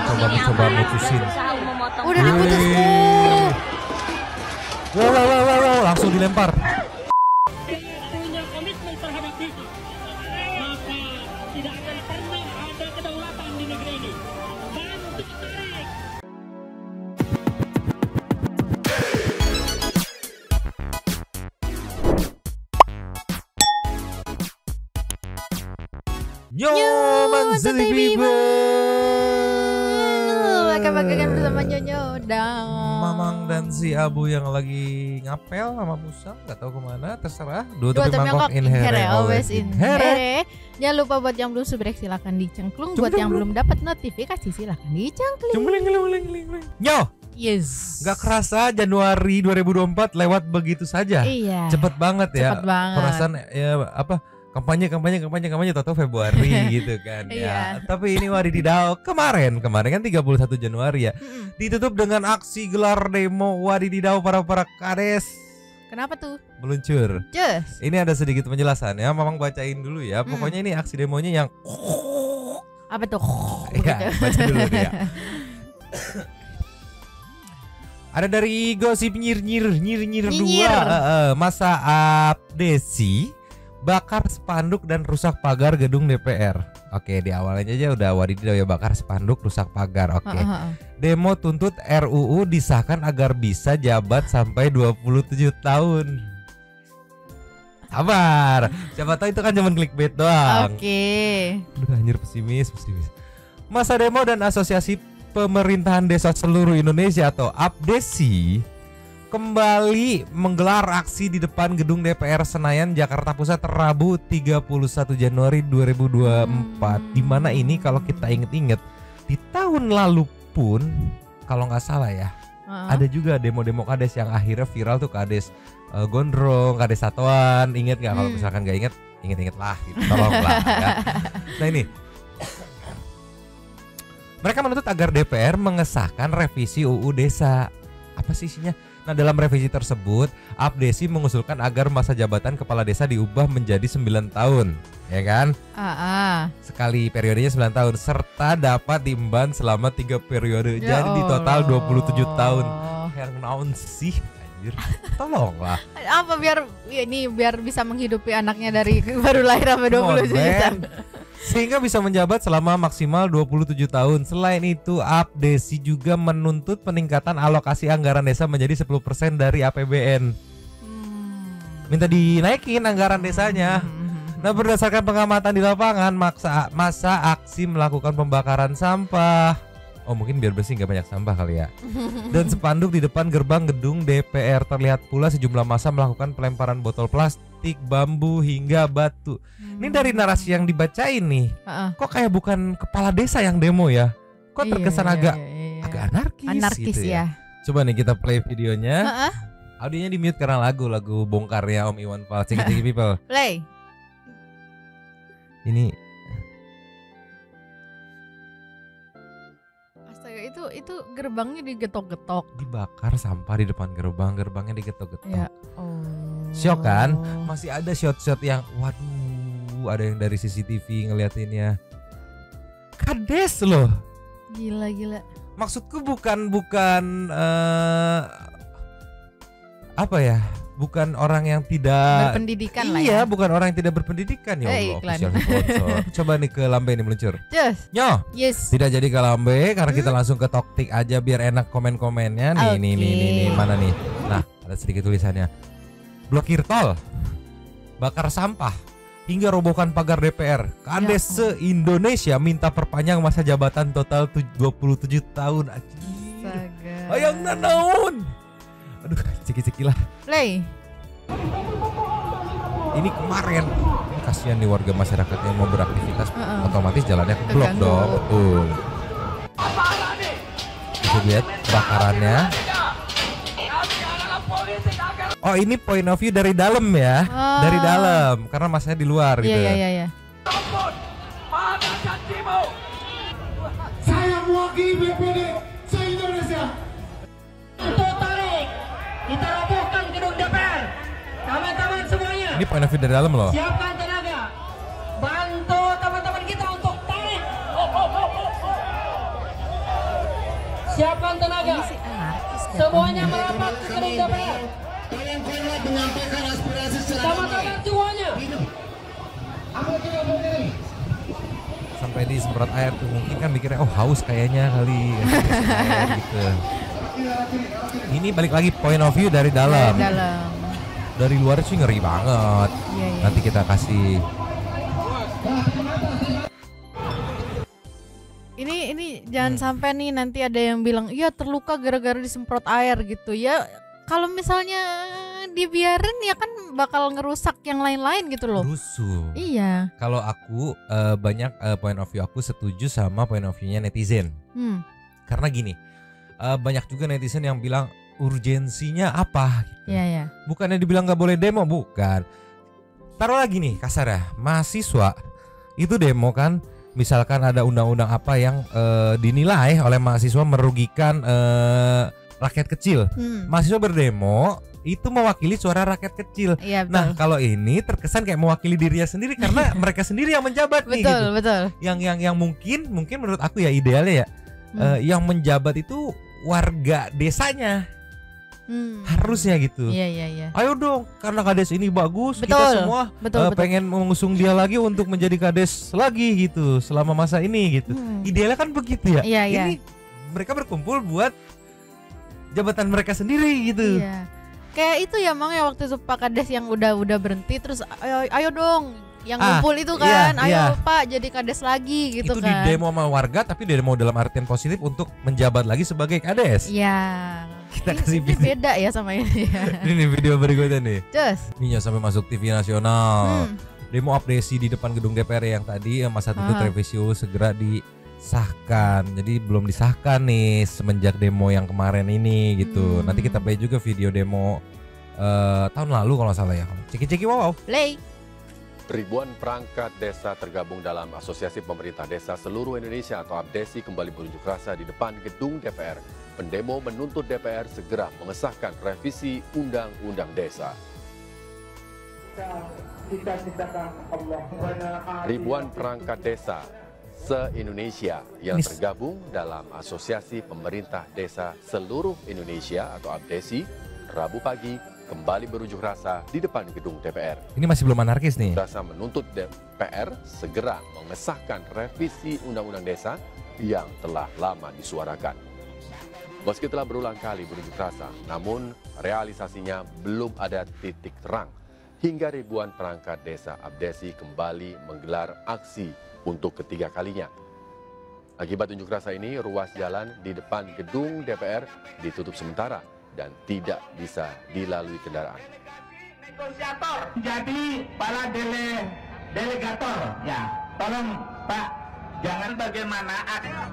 Coba mutusin. Udah diputus. Wow, langsung dilempar. Punya komitmen terhadap FIFA, maka tidak akan pernah ada kedaulatan di negeri ini. Bantu tarik. Yo, Manzili people. Bakal-bakalan bersama Nyonyo dan Mamang dan si Abu yang lagi ngapel sama Musa, nggak tahu kemana, terserah. Dua Dua tapi tapi mangkok in here, always in here. here. Jangan lupa buat yang belum subrek silakan dicengklung. Buat yang belum dapat notifikasi silakan dicengklung. Cembeling. Yo, Yes. nggak kerasa Januari 2024 lewat begitu saja. Iya. Cepet banget ya. Cepet banget. Perasaan ya apa? Kampanye tahu Februari gitu kan ya. Iya. Tapi ini wadididaw kemarin kan 31 Januari ya. Ditutup dengan aksi gelar demo wadididaw para kades Kenapa tuh? meluncur. Just. Ini ada sedikit penjelasan ya, Mamang bacain dulu ya. Pokoknya ini aksi demonya yang Apa tuh? ya, baca dulu ya. Ada dari gosip nyir Nyinyir. 2 masa abdesi bakar spanduk dan rusak pagar gedung DPR. Oke, di awalnya aja udah wadidaw ya, bakar spanduk, rusak pagar. Oke. Demo tuntut RUU disahkan agar bisa jabat sampai 27 tahun. Sabar. Siapa tahu itu kan cuma clickbait doang. Oke. Aduh, anjir pesimis. Masa demo dan Asosiasi Pemerintahan Desa Seluruh Indonesia atau APDESI kembali menggelar aksi di depan gedung DPR Senayan, Jakarta Pusat Rabu 31 Januari 2024. Di mana ini kalau kita inget-inget di tahun lalu pun kalau nggak salah ya, ada juga demo-demo kades yang akhirnya viral tuh, kades gondrong, kades satuan. Ingat nggak? Kalau misalkan nggak inget lah, gitu. Tolonglah ya. Nah ini mereka menuntut agar DPR mengesahkan revisi UU Desa. Apa sih isinya? Nah, dalam revisi tersebut, APDESI mengusulkan agar masa jabatan kepala desa diubah menjadi 9 tahun, ya kan? Sekali periodenya 9 tahun serta dapat diemban selama 3 periode. Ya Jadi di total 27 Allah. tahun. Yang naon sih? Anjir. Tolonglah. Apa biar bisa menghidupi anaknya dari baru lahir sampai 27 tahun. Sehingga bisa menjabat selama maksimal 27 tahun. Selain itu, APDESI juga menuntut peningkatan alokasi anggaran desa menjadi 10% dari APBN. Minta dinaikin anggaran desanya. Nah, berdasarkan pengamatan di lapangan, masa aksi melakukan pembakaran sampah. Oh, mungkin biar bersih nggak banyak sampah kali ya. Dan spanduk di depan gerbang gedung DPR. Terlihat pula sejumlah massa melakukan pelemparan botol plastik, bambu hingga batu. Ini dari narasi yang dibacain nih, kok kayak bukan kepala desa yang demo ya? Kok terkesan agak anarkis gitu ya. Coba nih kita play videonya. Audionya di mute karena lagu bongkarnya Om Iwan Fals. Ciki people. Play. Ini Astaga, itu gerbangnya digetok-getok. dibakar sampah di depan gerbangnya digetok-getok. Ya. Syok kan? Masih ada shot-shot yang waduh, ada yang dari CCTV ngeliatinnya. Kades loh. Gila. Maksudku bukan apa ya? Bukan orang yang tidak berpendidikan lah ya. Iya, bukan orang yang tidak berpendidikan ya Allah. Iklan. Official sponsor. Coba nih ke Lambe ini meluncur. Just. Nyo. Yes. Tidak jadi ke Lambe karena kita langsung ke Toktik aja biar enak komen-komennya nih. Nih, mana nih? Nah, ada sedikit tulisannya. Blokir tol, bakar sampah, hingga robohkan pagar DPR. Kades se-Indonesia minta perpanjang masa jabatan total 27 tahun. Astaga. Ayang nanaun. Aduh, ceki-ceki lah. Play. Ini kemarin. Ini kasihan nih warga masyarakat yang mau beraktivitas, otomatis jalannya keblok dong. Betul. Bisa lihat kebakarannya. Oh, ini point of view dari dalam ya. Dari dalam karena masanya di luar gitu. Iya. Saya mewakili BPD se-Indonesia. Untuk tarik, kita robohkan gedung DPR. Teman-teman semuanya, Ini point of view dari dalam loh. siapkan tenaga. Bantu teman-teman kita untuk tarik. Siapkan tenaga. Ini sih anarkis ya. Semuanya merapat ke gedung DPR. Kalian kuat menyampaikan aspirasi secara Sama-sama semuanya. Apa tidak boleh? Sampai disemprot air tuh mungkin kan mikirnya oh haus kayaknya kali air gitu. Ini balik lagi point of view dari dalam. Dalam. Dari luar sih ngeri banget. Iya, iya. Nanti kita kasih. Ini jangan sampai nih nanti ada yang bilang iya terluka gara-gara disemprot air gitu ya. Kalau misalnya dibiarin ya kan bakal ngerusak yang lain-lain gitu loh. Rusuh. Iya. Kalau aku banyak point of view aku setuju sama point of view-nya netizen. Karena gini, banyak juga netizen yang bilang urgensinya apa gitu. Iya, iya. Bukannya dibilang nggak boleh demo, bukan. Taruh lagi nih kasar ya, mahasiswa itu demo kan, misalkan ada undang-undang apa yang dinilai oleh mahasiswa merugikan rakyat kecil. Mahasiswa berdemo itu mewakili suara rakyat kecil. Iya, betul. Nah kalau ini terkesan kayak mewakili dirinya sendiri karena mereka sendiri yang menjabat nih Betul, gitu. betul. Yang mungkin menurut aku ya idealnya ya yang menjabat itu warga desanya. Harusnya gitu. Iya, iya, iya. Ayo dong, karena kades ini bagus, Betul, kita semua betul. pengen mengusung dia lagi untuk menjadi kades lagi gitu selama masa ini gitu. Idealnya kan begitu ya. Iya, iya. Ini mereka berkumpul buat jabatan mereka sendiri gitu. Iya. Kayak itu ya Mang ya waktu itu Pak Kades yang udah berhenti terus ayo dong yang ngumpul itu kan, iya. ayo Pak jadi Kades lagi gitu Itu kan. di demo sama warga tapi demo dalam artian positif untuk menjabat lagi sebagai kades. Iya. Kita kasih Ini beda ya sama ini ya. Ini video berikutnya nih. Cus. Ini ya sampai masuk TV nasional. Demo abdesi di depan gedung DPR yang tadi masa tuntut revisi UU segera disahkan. Jadi belum disahkan nih semenjak demo yang kemarin ini gitu. Nanti kita play juga video demo tahun lalu kalau nggak salah ya. Ceki-ceki wow. Play. Ribuan perangkat desa tergabung dalam Asosiasi Pemerintah Desa Seluruh Indonesia atau APDESI kembali berunjuk rasa di depan gedung DPR. Pendemo menuntut DPR segera mengesahkan revisi Undang-Undang Desa. Ribuan perangkat desa se-Indonesia yang tergabung dalam Asosiasi Pemerintah Desa Seluruh Indonesia atau APDESI Rabu pagi kembali berunjuk rasa di depan gedung DPR. Ini masih belum anarkis nih. Rasa menuntut DPR segera mengesahkan revisi Undang-Undang Desa yang telah lama disuarakan. Meski telah berulang kali berunjuk rasa, namun realisasinya belum ada titik terang. Hingga ribuan perangkat desa APDESI kembali menggelar aksi untuk ketiga kalinya. Akibat unjuk rasa ini, ruas jalan di depan gedung DPR ditutup sementara dan tidak bisa dilalui kendaraan. Negosiator jadi para delegator ya, tolong Pak, jangan bagaimana ada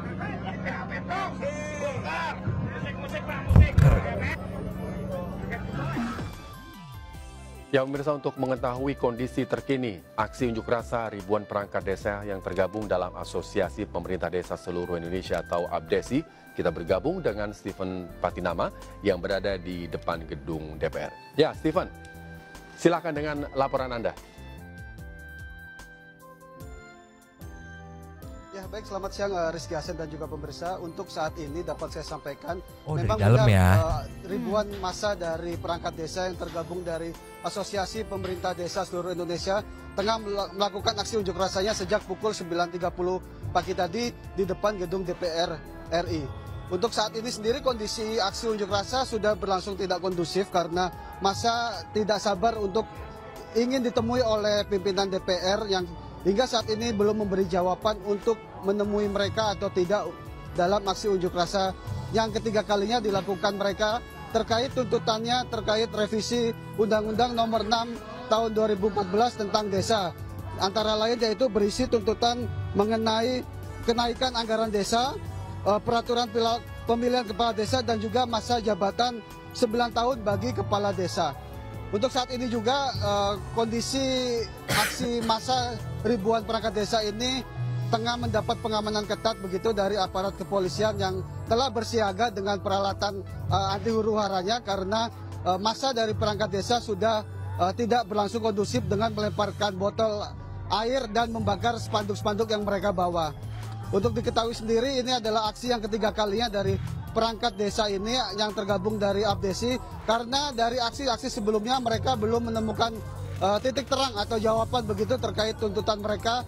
Ya pemirsa, untuk mengetahui kondisi terkini aksi unjuk rasa ribuan perangkat desa yang tergabung dalam Asosiasi Pemerintah Desa Seluruh Indonesia atau APDESI, kita bergabung dengan Stephen Patinama yang berada di depan gedung DPR. Ya Stephen, silakan dengan laporan Anda. Ya baik, selamat siang Rizky Hasan dan juga pemirsa. Untuk saat ini dapat saya sampaikan memang dari dalam ya. Ribuan massa dari perangkat desa yang tergabung dari Asosiasi Pemerintah Desa Seluruh Indonesia tengah melakukan aksi unjuk rasanya sejak pukul 9.30 pagi tadi di depan gedung DPR RI. Untuk saat ini sendiri kondisi aksi unjuk rasa sudah berlangsung tidak kondusif karena massa tidak sabar untuk ingin ditemui oleh pimpinan DPR yang hingga saat ini belum memberi jawaban untuk menemui mereka atau tidak dalam aksi unjuk rasa yang ketiga kalinya dilakukan mereka terkait tuntutannya terkait revisi Undang-Undang Nomor 6 Tahun 2014 tentang desa. Antara lain yaitu berisi tuntutan mengenai kenaikan anggaran desa, peraturan pemilihan kepala desa dan juga masa jabatan 9 tahun bagi kepala desa. Untuk saat ini juga kondisi aksi massa ribuan perangkat desa ini tengah mendapat pengamanan ketat begitu dari aparat kepolisian yang telah bersiaga dengan peralatan anti huru-haranya karena massa dari perangkat desa sudah tidak berlangsung kondusif dengan melemparkan botol air dan membakar spanduk-spanduk yang mereka bawa. Untuk diketahui sendiri, ini adalah aksi yang ketiga kalinya dari perangkat desa ini yang tergabung dari Abdesi, karena dari aksi-aksi sebelumnya mereka belum menemukan titik terang atau jawaban begitu terkait tuntutan mereka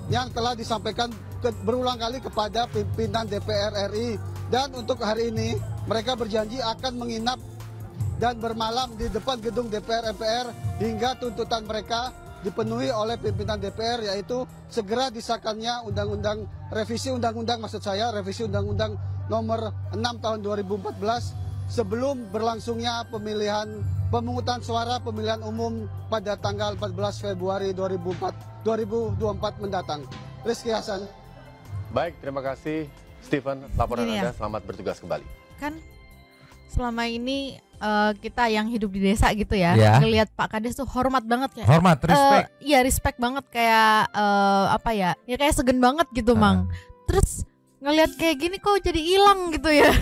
yang telah disampaikan berulang kali kepada pimpinan DPR RI. Dan untuk hari ini mereka berjanji akan menginap dan bermalam di depan gedung DPR MPR hingga tuntutan mereka dipenuhi oleh pimpinan DPR, yaitu segera disahkannya revisi undang-undang nomor 6 tahun 2014 sebelum berlangsungnya pemungutan suara pemilihan umum pada tanggal 14 Februari 2024 mendatang. Rizky Hasan. Baik, terima kasih Stephen, laporan Gini Anda. ya. Selamat bertugas kembali. Kan selama ini kita yang hidup di desa gitu ya, Ya. ngelihat Pak Kades tuh hormat banget kayak. Hormat, respect. Iya, respect banget kayak apa ya? Ya kayak segen banget gitu, Mang. Terus ngelihat kayak gini kok jadi hilang gitu ya.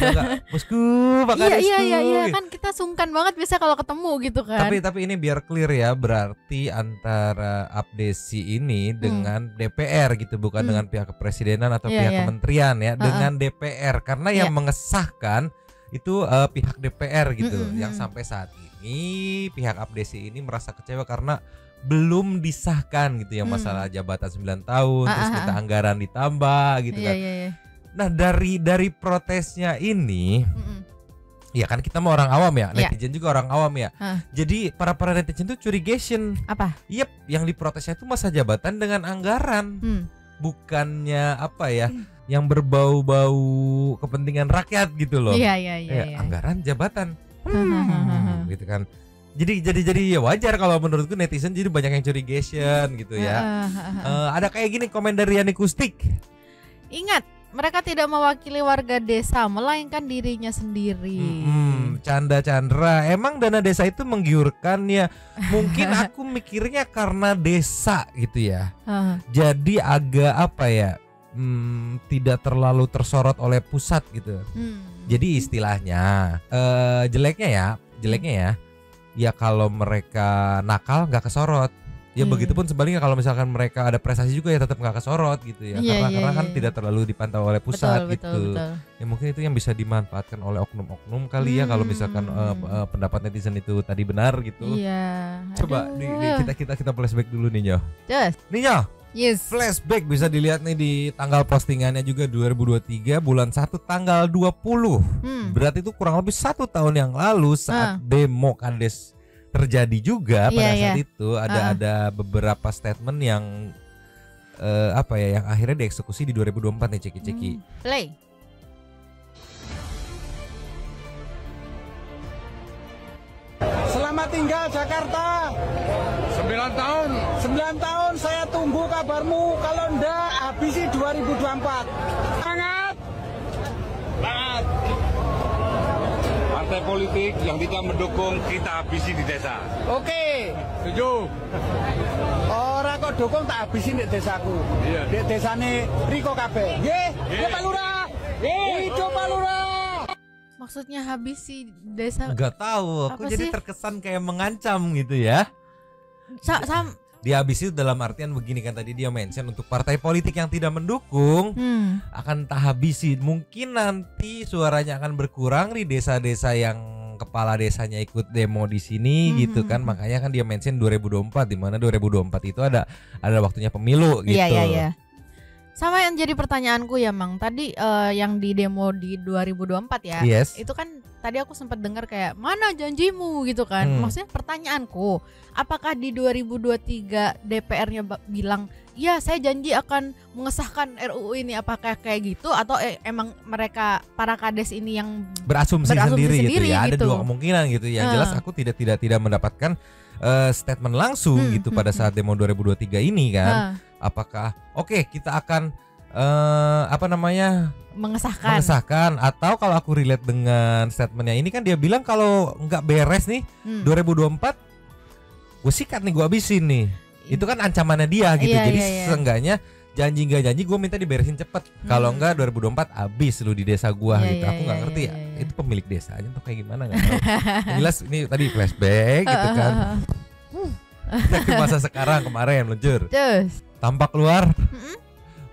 Bosku, Pak Kadesku. Iya, kan kita sungkan banget biasa kalau ketemu gitu kan. Tapi ini biar clear ya, berarti antara Abdesi ini dengan DPR gitu, bukan dengan pihak kepresidenan atau pihak kementerian ya, dengan DPR, karena yang mengesahkan itu pihak DPR gitu. Yang sampai saat ini pihak Abdesi ini merasa kecewa karena belum disahkan gitu ya, masalah jabatan 9 tahun terus minta anggaran ditambah gitu kan. Nah, dari protesnya ini ya kan kita mau orang awam ya, netizen juga orang awam ya. Jadi para netizen tuh curigation. Apa? Yang diprotesnya itu masa jabatan dengan anggaran. Bukannya apa ya, yang berbau-bau kepentingan rakyat gitu loh. Iya. Anggaran jabatan. Gitu kan. Jadi ya wajar kalau menurutku netizen jadi banyak yang curigation gitu ya. Ada kayak gini komen dari Yani Kustik. Ingat, mereka tidak mewakili warga desa, melainkan dirinya sendiri. Canda Chandra, emang dana desa itu menggiurkan ya? Mungkin aku mikirnya karena desa gitu ya. Jadi agak apa ya? Tidak terlalu tersorot oleh pusat gitu. Jadi istilahnya jeleknya ya kalau mereka nakal nggak kesorot. Ya begitupun sebaliknya kalau misalkan mereka ada prestasi juga ya tetap nggak kesorot gitu ya. Karena kan tidak terlalu dipantau oleh pusat gitu. Betul. Ya mungkin itu yang bisa dimanfaatkan oleh oknum-oknum kali ya, kalau misalkan pendapat netizen itu tadi benar gitu. Iya. Coba kita flashback dulu nih, Nyo. Just. Nih, Nyo. Yes. Flashback bisa dilihat nih di tanggal postingannya juga 2023 bulan 1 tanggal 20. Berarti itu kurang lebih 1 tahun yang lalu saat demo Kades terjadi juga pada saat itu ada beberapa statement yang yang akhirnya dieksekusi di 2024 nih, ceki-ceki. Play. Selamat tinggal Jakarta. 9 tahun saya tunggu kabarmu, kalau enggak habisi 2024. Semangat. Partai politik yang tidak mendukung kita habisi di desa. Oke. Setuju. Ora kok dukung tak habisin di desaku. Di desane Riko kabeh. Nggih, Pak Lurah. Hidup Pak Lurah. Maksudnya habisi desa? Enggak tahu, aku jadi terkesan kayak mengancam gitu ya. Dihabisi dalam artian begini kan, tadi dia mention untuk partai politik yang tidak mendukung akan tak habisi. Mungkin nanti suaranya akan berkurang di desa-desa yang kepala desanya ikut demo di sini gitu kan. Makanya kan dia mention 2024, di mana 2024 itu ada waktunya pemilu gitu. Iya. Sama yang jadi pertanyaanku ya, Mang. Tadi yang di demo di 2024 ya. Yes. Itu kan tadi aku sempat dengar kayak mana janjimu gitu kan. Maksudnya pertanyaanku, apakah di 2023 DPR-nya bilang, "Ya, saya janji akan mengesahkan RUU ini." Apakah kayak gitu atau emang mereka para kades ini yang berasumsi sendiri gitu ya. Ada gitu. dua kemungkinan gitu. Yang jelas aku tidak mendapatkan statement langsung gitu pada saat demo 2023 ini kan. Apakah kita akan mengesahkan atau kalau aku relate dengan statementnya ini kan dia bilang kalau nggak beres nih 2024 gue sikat nih, gue habisin nih. Itu kan ancamannya dia gitu. Jadi seenggaknya janji nggak janji gue minta diberesin cepet. Kalau enggak 2024 habis lu di desa gua gitu. Aku nggak ngerti ya. Itu pemilik desanya tuh kayak gimana nggak tahu. Yang jelas ini tadi flashback gitu kan. Dari masa sekarang kemarin meluncur. Tampak keluar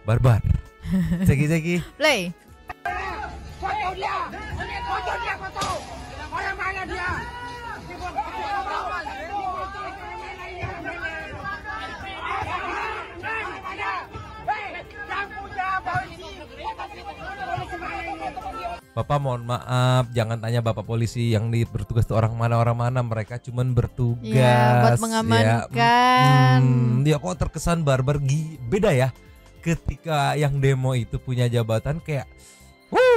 barbar. Ceki. Play. Foto dia, foto. Orang mana dia? Bapak mohon maaf, jangan tanya Bapak polisi yang bertugas itu orang mana, mereka cuman bertugas Ya, buat mengamankan. Dia kok terkesan barbar, beda ya. Ketika yang demo itu punya jabatan kayak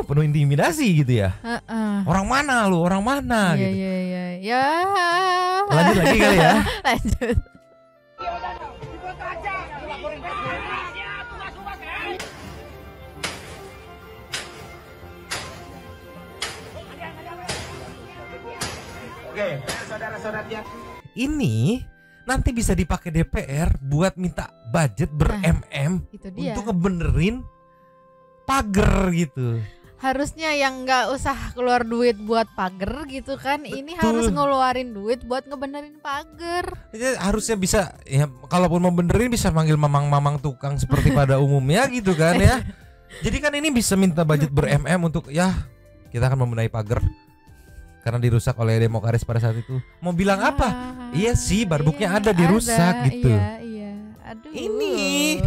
penuh intimidasi gitu ya. Orang mana lu, orang mana gitu. Ya. Lanjut lagi kali ya. Lanjut. Oke, saudara-saudara yang Ini nanti bisa dipakai DPR buat minta budget ber-MM itu dia. untuk ngebenerin pagar gitu. Harusnya yang nggak usah keluar duit buat pagar gitu kan. Ini harus ngeluarin duit buat ngebenerin pagar. Ya, harusnya bisa ya, kalaupun mau benerin bisa manggil mamang-mamang tukang seperti pada umumnya gitu kan ya. Jadi kan ini bisa minta budget ber-MM untuk ya kita akan membenahi pagar karena dirusak oleh Demokaris pada saat itu. Mau bilang apa? Iya sih, barbuknya ada dirusak gitu. Iya. Aduh. Ini.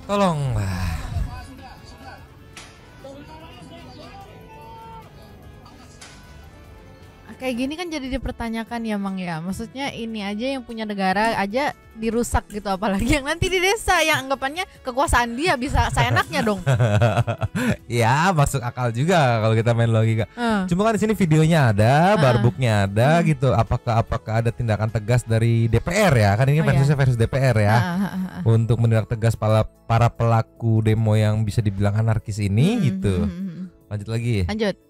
Tolonglah. Kayak gini kan jadi dipertanyakan ya Mang ya. Maksudnya ini aja yang punya negara aja dirusak gitu, apalagi yang nanti di desa yang anggapannya kekuasaan dia bisa seenaknya dong. Ya masuk akal juga kalau kita main logika. Cuma kan di sini videonya ada, barbuknya ada gitu. Apakah ada tindakan tegas dari DPR ya? Kan ini versus DPR ya. Untuk menindak tegas para pelaku demo yang bisa dibilang anarkis ini gitu. Lanjut lagi. Lanjut.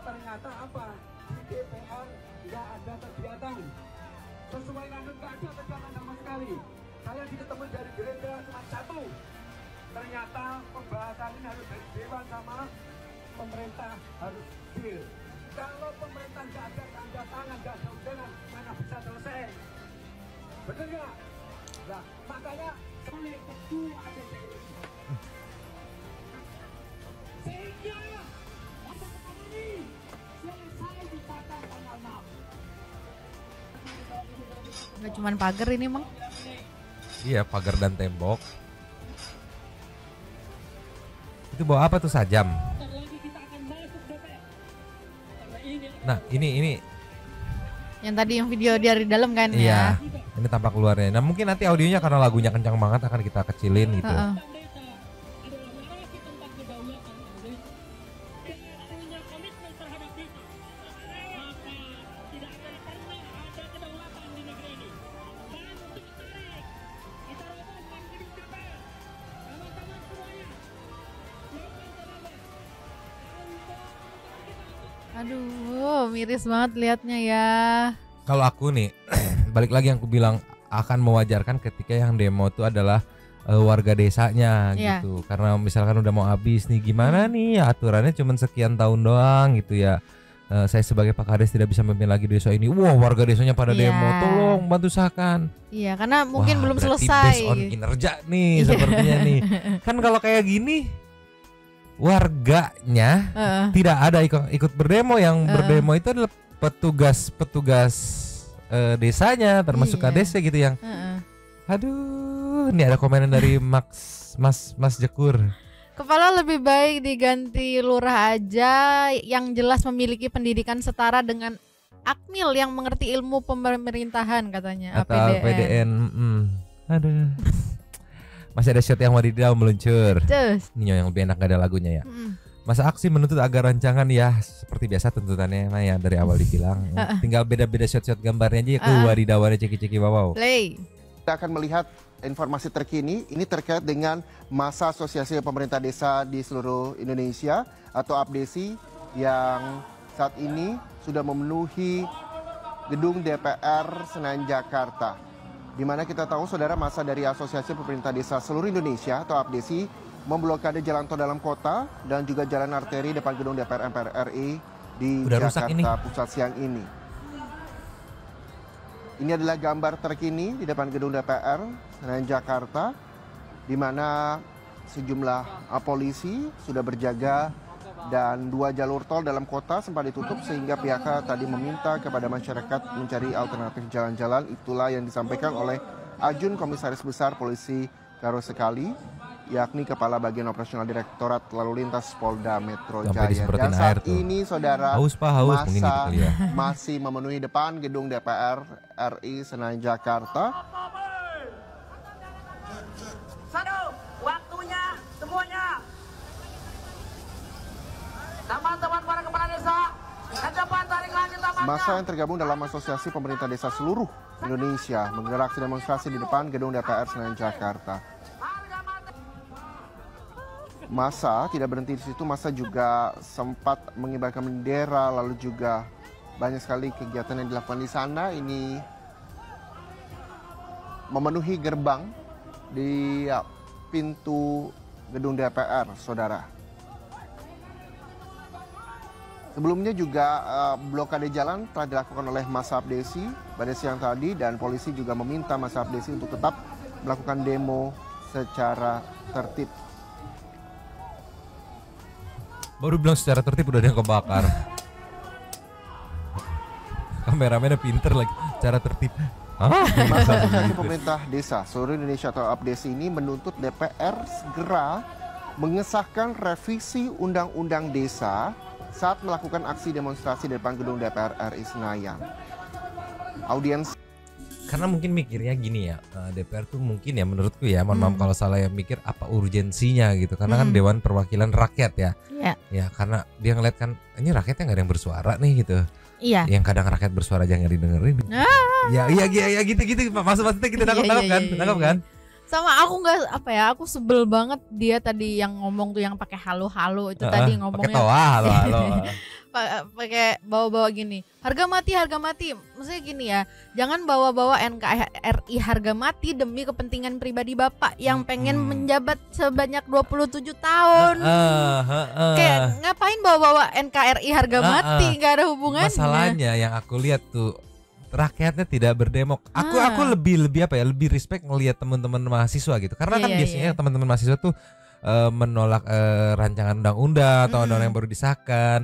Ternyata apa? Di DPR nggak ada kegiatan sesuai dengan nggak ada kegiatan sama sekali. Saya ketemu dari Gerindra cuma satu. Ternyata pembahasan ini harus dari Dewan sama pemerintah harus deal. Kalau pemerintah nggak ada tanda tangan, nggak ada undangan, mana bisa selesai? Betul nggak? Nah, makanya oleh ketua ADPR sehingga Gak cuman pagar ini Mang. Iya, pagar dan tembok. Itu bawa apa tuh, sajam? Nah ini yang tadi yang video dari dalam kan iya, ya. ini tampak keluarnya. Nah mungkin nanti audionya karena lagunya kencang banget akan kita kecilin gitu. Aduh, miris banget liatnya ya. Kalau aku nih, balik lagi yang aku bilang akan mewajarkan ketika yang demo itu adalah warga desanya gitu. Karena misalkan udah mau habis nih, gimana nih ya, aturannya cuma sekian tahun doang gitu ya. Saya sebagai Pak Kades tidak bisa memimpin lagi desa ini. Wah, warga desanya pada demo, tolong bantu sahkan. Iya, karena mungkin belum berarti selesai. Based on kinerja nih sepertinya nih. Kan kalau kayak gini warganya tidak ada ikut berdemo, yang berdemo itu adalah petugas desanya, termasuk KDC gitu yang aduh, ini ada komenan dari Mas Jekur. Kepala lebih baik diganti lurah aja yang jelas memiliki pendidikan setara dengan Akmil yang mengerti ilmu pemerintahan katanya. Atau APDN. Aduh. Masih ada shot yang wadidaw meluncur. Ini yang lebih enak gak ada lagunya ya. Masa aksi menuntut agar rancangan ya seperti biasa tuntutannya mah ya dari awal dibilang. Tinggal beda-beda shot-shot gambarnya aja ya wadidawannya ceki-ceki wow. Play. Kita akan melihat informasi terkini ini terkait dengan masa Asosiasi Pemerintah Desa di seluruh Indonesia atau APDESI yang saat ini sudah memenuhi gedung DPR Senayan Jakarta. Di mana kita tahu saudara masa dari Asosiasi Pemerintah Desa seluruh Indonesia atau APDESI memblokade jalan tol dalam kota dan juga jalan arteri depan gedung DPR MPR RI di Jakarta Pusat siang ini. Ini adalah gambar terkini di depan gedung DPR Senayan Jakarta, di mana sejumlah polisi sudah berjaga dan 2 jalur tol dalam kota sempat ditutup sehingga pihaknya tadi meminta kepada masyarakat mencari alternatif jalan-jalan. Itulah yang disampaikan oleh Ajun Komisaris Besar Polisi Karo Sekali, yakni Kepala Bagian Operasional Direktorat Lalu Lintas Polda Metro Jaya. Dan saat ini saudara masa masih memenuhi depan gedung DPR RI Senayan Jakarta. Waktunya semuanya. Teman-teman para kepala desa, ke depan tarik lagi tamannya. Masa yang tergabung dalam Asosiasi Pemerintah Desa seluruh Indonesia menggelar aksi demonstrasi di depan gedung DPR Senayan Jakarta. Masa tidak berhenti di situ, masa juga sempat mengibarkan bendera, lalu juga banyak sekali kegiatan yang dilakukan di sana. Ini memenuhi gerbang di pintu gedung DPR, saudara. Sebelumnya juga blokade jalan telah dilakukan oleh masa APDESI pada siang tadi dan polisi juga meminta masa APDESI untuk tetap melakukan demo secara tertib. Baru bilang secara tertib udah ada yang kebakar. Kameramennya pinter lagi, cara tertib. Masa Asosiasi Pemerintah Desa seluruh Indonesia atau APDESI ini menuntut DPR segera mengesahkan revisi Undang-Undang Desa saat melakukan aksi demonstrasi di depan gedung DPR RI Senayan. Audiens karena mungkin mikirnya gini ya, DPR tuh mungkin ya menurutku ya, mohon maaf kalau salah ya, mikir apa urgensinya gitu, karena kan Dewan Perwakilan Rakyat ya. Ya karena dia ngeliat kan ini rakyatnya nggak ada yang bersuara nih gitu. Iya. Yang kadang rakyat bersuara jangan didengerin. Ya gitu maksudnya kita nangkap kan. Sama aku nggak aku sebel banget dia tadi yang ngomong tuh yang pakai halo-halo itu tadi ngomongnya. Pakai halo. Pakai bawa-bawa gini, harga mati. Maksudnya gini ya, jangan bawa-bawa NKRI harga mati demi kepentingan pribadi Bapak yang pengen menjabat sebanyak 27 tahun. Kayak ngapain bawa-bawa NKRI harga mati, nggak ada hubungannya. Masalahnya yang aku lihat tuh rakyatnya tidak berdemo. Aku lebih lebih respect ngelihat teman-teman mahasiswa gitu. Karena kan biasanya teman-teman mahasiswa tuh menolak rancangan undang-undang atau undang-undang yang baru disahkan.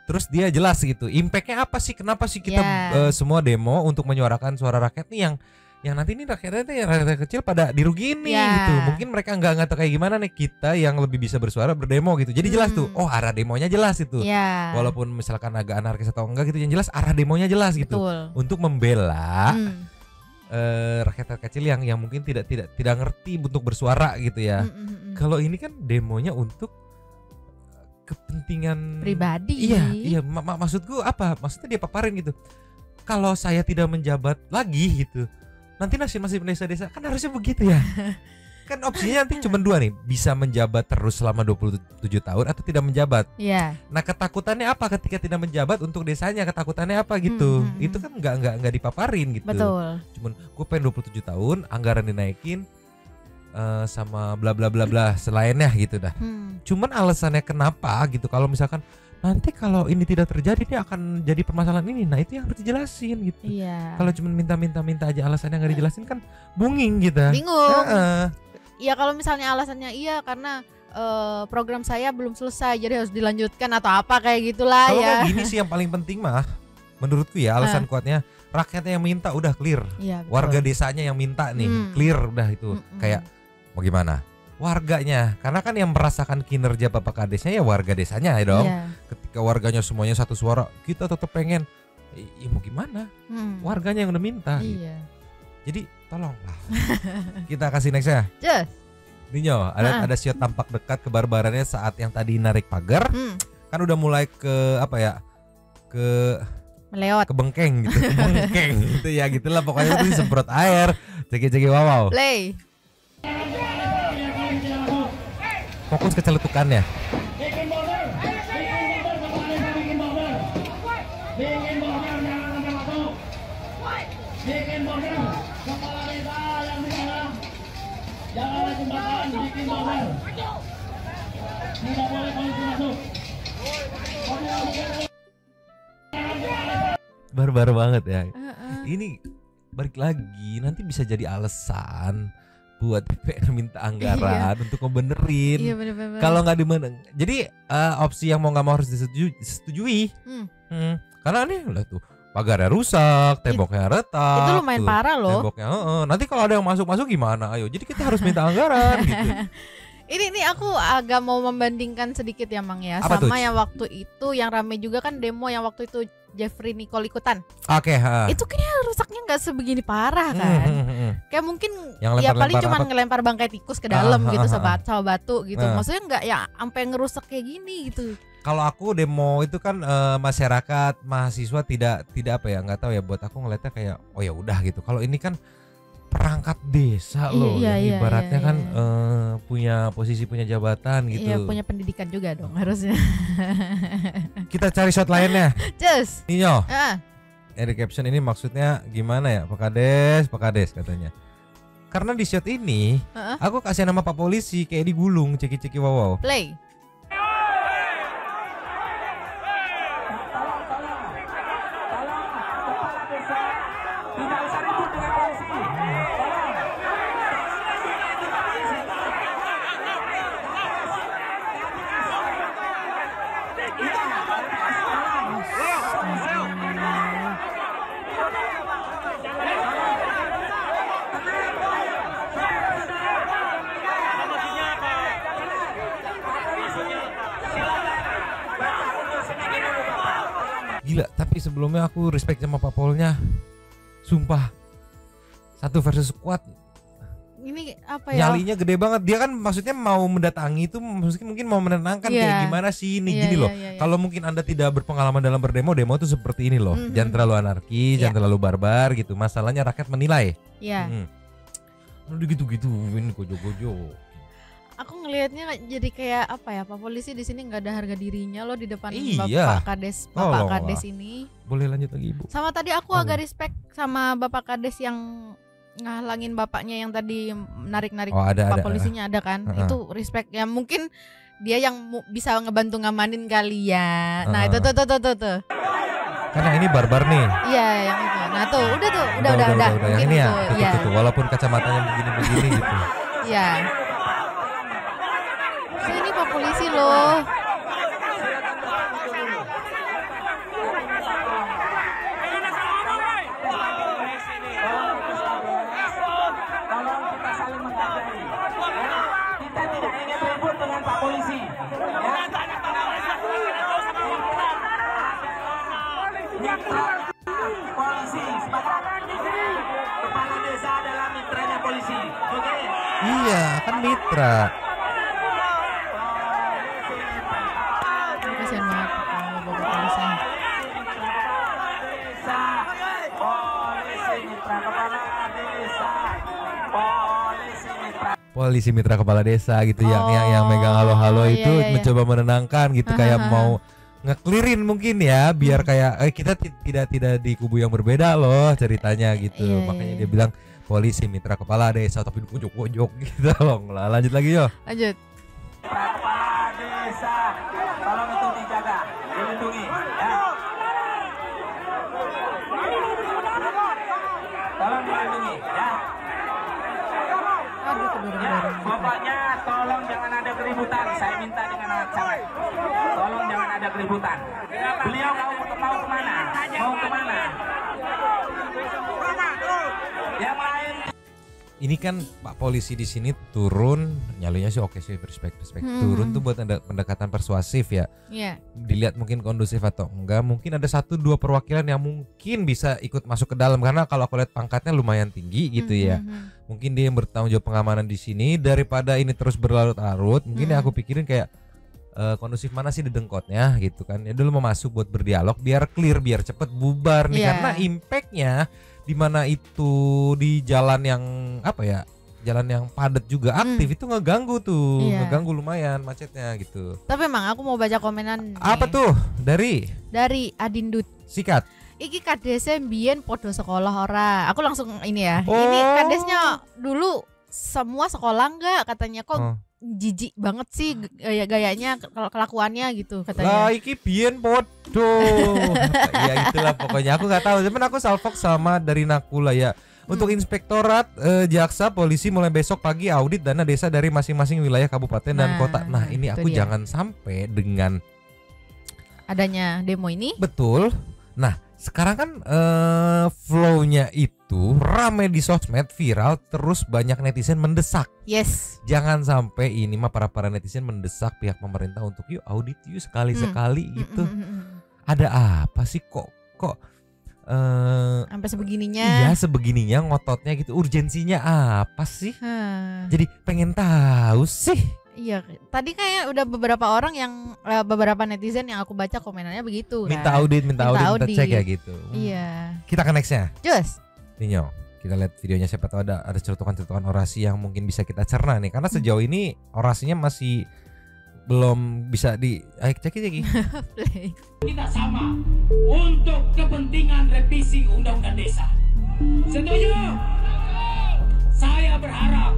Terus dia jelas gitu, impactnya apa sih, kenapa sih kita semua demo untuk menyuarakan suara rakyat nih yang nanti ini rakyat kecil pada dirugiin nih gitu. Mungkin mereka nggak tahu kayak gimana nih, kita yang lebih bisa bersuara berdemo gitu. Jadi jelas tuh, arah demonya jelas itu. Walaupun misalkan agak anarkis atau enggak gitu, yang jelas arah demonya jelas gitu. Untuk membela rakyat kecil yang mungkin tidak ngerti untuk bersuara gitu ya. Kalau ini kan demonya untuk kepentingan pribadi. Iya. Maksudku apa? Maksudnya dia paparin gitu. Kalau saya tidak menjabat lagi gitu, nanti nasib desa-desa kan harusnya begitu ya. Kan opsinya nanti cuma 2 nih, bisa menjabat terus selama 27 tahun atau tidak menjabat. Nah, ketakutannya apa ketika tidak menjabat untuk desanya? Ketakutannya apa gitu? Itu kan nggak dipaparin gitu. Betul. Cuman gue pengen 27 tahun, anggaran dinaikin. Sama bla bla bla bla selainnya gitu dah. Cuman alasannya kenapa gitu, kalau misalkan nanti kalau ini tidak terjadi dia akan jadi permasalahan ini, nah itu yang harus dijelasin gitu. Kalau cuma minta aja alasannya nggak dijelasin kan bingung gitu. Iya, kalau misalnya alasannya karena program saya belum selesai jadi harus dilanjutkan atau apa kayak gitulah. Kalau gini sih yang paling penting mah menurutku ya, alasan kuatnya rakyatnya yang minta udah clear. Warga desanya yang minta nih clear udah itu. Kayak mau gimana? Warganya, karena kan yang merasakan kinerja Bapak Kadesnya ya warga desanya ya dong. Ketika warganya semuanya satu suara, kita tetap pengen Mau gimana? Warganya yang udah minta. Iya. Jadi tolonglah. Kita kasih next ya. Just. Ninyo, ada shot tampak dekat kebarbarannya saat yang tadi narik pagar. Kan udah mulai ke apa ya? Meleot. Ke bengkeng gitu, ke bengkeng gitu ya, gitulah pokoknya itu disemprot air. Ceki-ceki wow. Play. Fokus ke celetukannya. Bikin border, kepala desa yang di dalam, jangan jembatan, bikin border. Tidak boleh polisi masuk. Barbar banget ya. Ini balik lagi nanti bisa jadi alasan buat DPR minta anggaran untuk ngebenerin. Iya, bener-bener. Kalau nggak dimenang, jadi opsi yang mau nggak mau harus disetujui. Karena nih udah tuh pagarnya rusak, temboknya retak. Itu lumayan parah loh. Temboknya, nanti kalau ada yang masuk gimana? Ayo, jadi kita harus minta anggaran gitu. Ini aku agak mau membandingkan sedikit ya Mang ya. Apa sama tuh? yang waktu itu yang rame juga kan demo yang waktu itu Jeffrey Nicole ikutan. Oke. Itu kayaknya rusaknya nggak sebegini parah kan. Kayak mungkin yang ya paling lempar-lempar cuma apa? ngelempar bangkai tikus ke dalam gitu sama batu gitu. Maksudnya nggak ya sampai ngerusak kayak gini gitu. Kalau aku demo itu kan masyarakat mahasiswa tidak apa ya, nggak tahu ya, buat aku ngeliatnya kayak oh ya udah gitu. Kalau ini kan perangkat desa loh, yang ibaratnya kan punya posisi, punya jabatan gitu. Iya, punya pendidikan juga dong harusnya. Kita cari shot lainnya. Just. Ninyo. Dari caption ini maksudnya gimana ya? Pak Kades katanya. Karena di shot ini aku kasih nama Pak Polisi kayak digulung, ceki-ceki wow. Play. Gila, tapi sebelumnya aku respect sama Pak Polnya. Sumpah. 1 versus squad. Ini apa ya? Nyalinya gede banget. Dia kan maksudnya mau mendatangi itu mungkin mau menenangkan kayak gimana sih ini gini loh. Kalau mungkin Anda tidak berpengalaman dalam berdemo, demo itu seperti ini loh. Jangan terlalu anarki, jangan terlalu barbar gitu. Masalahnya rakyat menilai. Iya. Udah gitu-gituin gojo-gojo. Aku ngelihatnya jadi kayak apa ya, Pak Polisi di sini nggak ada harga dirinya loh di depan Bapak Kades ini. Boleh lanjut lagi Ibu. Sama tadi aku agak respect sama Bapak Kades yang ngalangin bapaknya yang tadi narik-narik Pak Polisinya ada kan. Itu respect ya, mungkin dia yang bisa ngebantu ngamanin kali ya. Nah itu tuh. Karena ini barbar nih. Iya yang itu. Nah tuh udah. Yang ini ya. Tuh. Walaupun kacamatanya begini-begini gitu. Iya. Ini Pak Polisi loh. Tolong kita saling menghargai. Kita tidak ingin ribut dengan Pak Polisi. Polisi sebagai kepala desa adalah mitranya polisi. Oke. Iya, kan mitra. Kasian banget Bapak Polisi. Polisi mitra kepala desa gitu, yang megang halo-halo itu mencoba menenangkan gitu, kayak mau ngeklirin mungkin ya, biar kayak kita tidak di kubu yang berbeda loh ceritanya gitu. Makanya dia bilang polisi mitra kepala desa tapi di pojok-pojok gitu loh. Lanjut lagi yo. Lanjut. Kepala desa, tolong itu dijaga, dilindungi ya. Tolong dilindungi ya. Pokoknya tolong jangan ada keributan. Saya minta dengan anak caleg. Tolong jangan ada keributan. Beliau mau kemana? Mau kemana? Yang lain. ini kan Pak polisi di sini turun, nyalinya sih oke sih, respect. Turun tuh buat ada pendekatan persuasif ya. Iya. Dilihat mungkin kondusif atau enggak, mungkin ada 1-2 perwakilan yang mungkin bisa ikut masuk ke dalam karena kalau aku lihat pangkatnya lumayan tinggi gitu ya. Mungkin dia yang bertanggung jawab pengamanan di sini daripada ini terus berlarut-larut. Mungkin yang aku pikirin kayak kondusif mana sih dedengkotnya gitu kan. Ya dulu mau masuk buat berdialog biar clear, biar cepet bubar nih karena impactnya di mana itu di jalan yang apa ya, jalan yang padat juga aktif itu ngeganggu tuh, ngeganggu lumayan macetnya gitu. Tapi emang aku mau baca komenan apa nih. tuh dari Adindut. Sikat. Iki kadesnya mbien podo sekolah ora. Aku langsung ini ya. Ini kadesnya dulu semua sekolah enggak katanya kok jijik banget sih gayanya kelakuannya gitu katanya. Lah iki biyen podo. Ya itulah pokoknya aku nggak tahu. Cuman aku salfok sama dari Nakula ya. Untuk inspektorat jaksa polisi mulai besok pagi audit dana desa dari masing-masing wilayah kabupaten dan kota. Nah, ini aku jangan sampai dengan adanya demo ini. Betul. Nah, sekarang kan flow-nya itu rame di sosmed, viral, terus banyak netizen mendesak. Yes. Jangan sampai ini mah para netizen mendesak pihak pemerintah untuk yuk audit yuk sekali-sekali gitu. Ada apa sih kok sampai sebegininya? Iya, sebegininya ngototnya gitu. Urgensinya apa sih? Jadi pengen tahu sih. Iya, tadi kayak udah beberapa orang yang beberapa netizen yang aku baca komenannya begitu kan. Minta audit, minta cek ya gitu. Iya. Kita ke nextnya. Just. Ninyo, kita lihat videonya siapa tahu ada celutukan-celutukan orasi yang mungkin bisa kita cerna nih. Karena sejauh ini orasinya masih belum bisa cek lagi. Kita sama untuk kepentingan revisi Undang-Undang Desa. Setuju? Saya berharap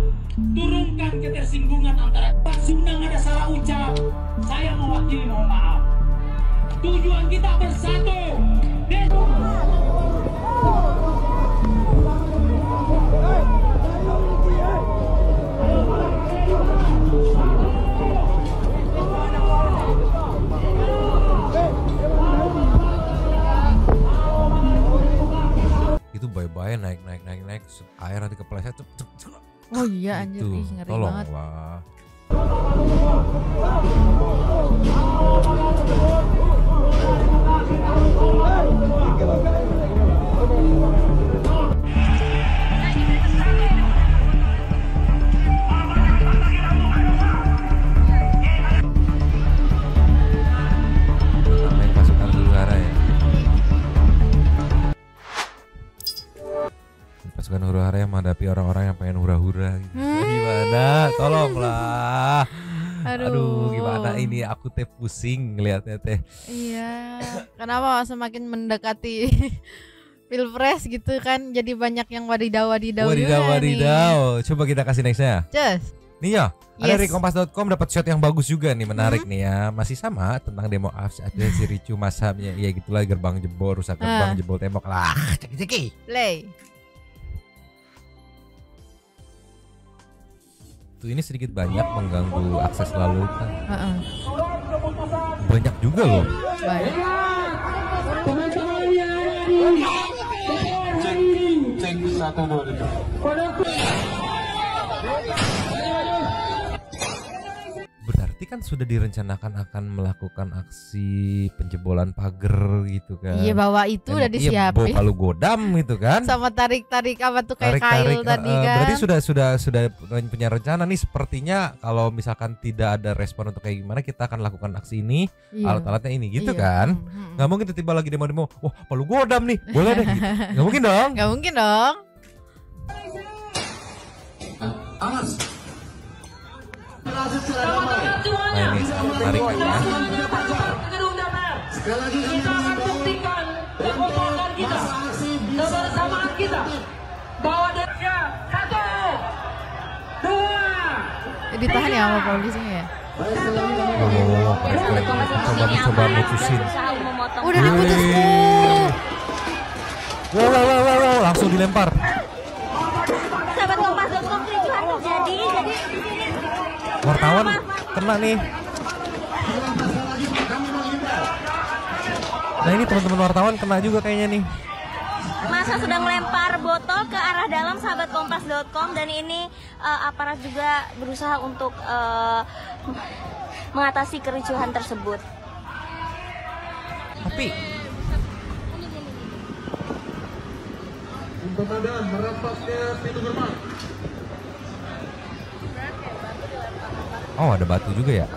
turunkan ketersinggungan antara Pak Sundang ada salah ucap. Saya mewakili mohon maaf. Tujuan kita bersatu. Itu bye-bye naik air nanti kepleset. Oh iya anjir, ngeri banget. Tolonglah. Namanya pasukan huru-hara ya. Pasukan huru-hara yang menghadapi orang-orang yang pengen hura-hura gitu. Gimana? Tolonglah. Aduh, gimana ini aku teh pusing ngelihatnya teh. Iya. Kenapa semakin mendekati Pilpres gitu kan jadi banyak yang wadidaw. Coba kita kasih nextnya. Just. Nih ya, ada dari kompas.com dapat shot yang bagus juga nih, menarik nih ya. Masih sama tentang demo ada si ricu masanya. Ya gitulah, gerbang jebol, rusak gerbang, jebol tembok lah. Ceki. Play. Tuh ini sedikit banyak mengganggu akses lalu lintas. Banyak juga loh. Cek 1-2 itu. Berarti kan sudah direncanakan akan melakukan aksi penjebolan pagar gitu kan. Iya, bahwa itu udah disiapin. Iya, palu godam gitu kan. Sama tarik-tarik apa tuh kayak kail tadi kan. Berarti sudah punya rencana nih, sepertinya kalau misalkan tidak ada respon untuk kayak gimana kita akan lakukan aksi ini, alat-alatnya ini gitu kan. Nggak mungkin tiba-tiba lagi demo-demo, wah palu godam nih, boleh deh gitu. Nggak mungkin dong. Nggak mungkin dong. Awas. Nah ini tarik kan ya. Sekali lagi kita akan buktikan kekompakan kita, kebersamaan kita bahwa Indonesia 1, 2. Ditahan ya sama polisinya ya. Coba mutusin. Udah diputus. Wow, langsung dilempar. Sahabat kompas.com kericuhan terjadi. Wartawan kena nih. Nah ini teman-teman wartawan kena juga kayaknya nih. masa sedang melempar botol ke arah dalam sahabatkompas.com, dan ini aparat juga berusaha untuk mengatasi kericuhan tersebut. Tapi Komandan merampasnya pintu gerbang. oh ada batu juga ya.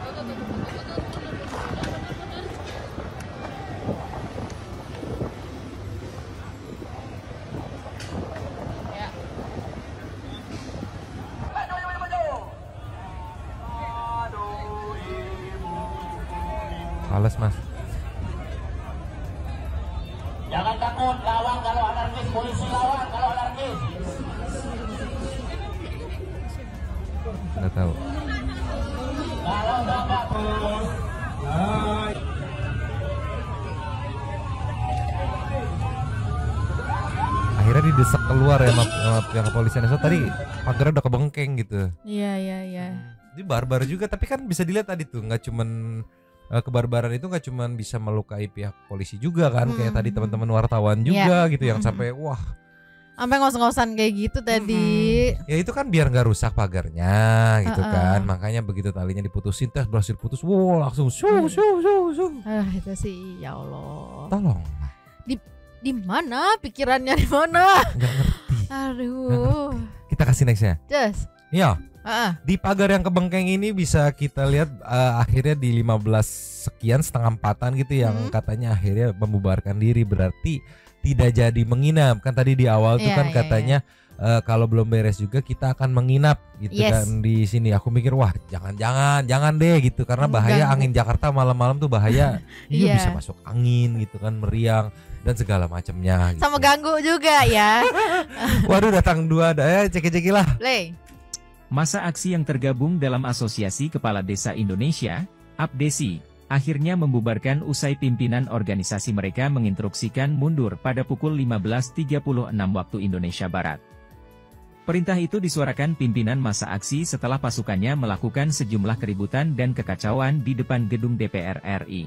Males mas. Jangan takut, lawan kalau anarkis, polisi lawan kalau anarkis. Nggak tahu. Kalau dapat terus. Akhirnya didesak keluar ya sama pihak kepolisian. So, tadi pagarnya udah kebengkeng gitu. Iya. Ini barbar juga, tapi kan bisa dilihat tadi tuh nggak cuman kebarbaran itu nggak cuman bisa melukai pihak polisi juga kan, kayak tadi teman-teman wartawan juga gitu yang sampai wah, sampai ngos-ngosan kayak gitu tadi. Ya itu kan biar nggak rusak pagarnya gitu kan, makanya begitu talinya diputusin, tes berhasil putus, wow langsung Itu sih ya Allah. Tolong. Di mana pikirannya, di mana? Nggak ngerti. Aduh. Kita kasih nextnya. Just. Iya. Di pagar yang kebengkeng ini bisa kita lihat akhirnya di 15 sekian setengah empatan gitu yang katanya akhirnya membubarkan diri, berarti tidak jadi menginap. Kan tadi di awal tuh kan katanya kalau belum beres juga kita akan menginap gitu kan di sini. Aku mikir wah jangan deh gitu, karena bahaya angin Jakarta malam-malam tuh bahaya. Iya bisa masuk angin gitu kan, meriang dan segala macamnya gitu. Sama ganggu juga ya. Waduh datang dua ceki-ceki lah. Masa aksi yang tergabung dalam Asosiasi Kepala Desa Indonesia, APDESI, akhirnya membubarkan usai pimpinan organisasi mereka menginstruksikan mundur pada pukul 15.36 waktu Indonesia Barat. Perintah itu disuarakan pimpinan masa aksi setelah pasukannya melakukan sejumlah keributan dan kekacauan di depan gedung DPR RI.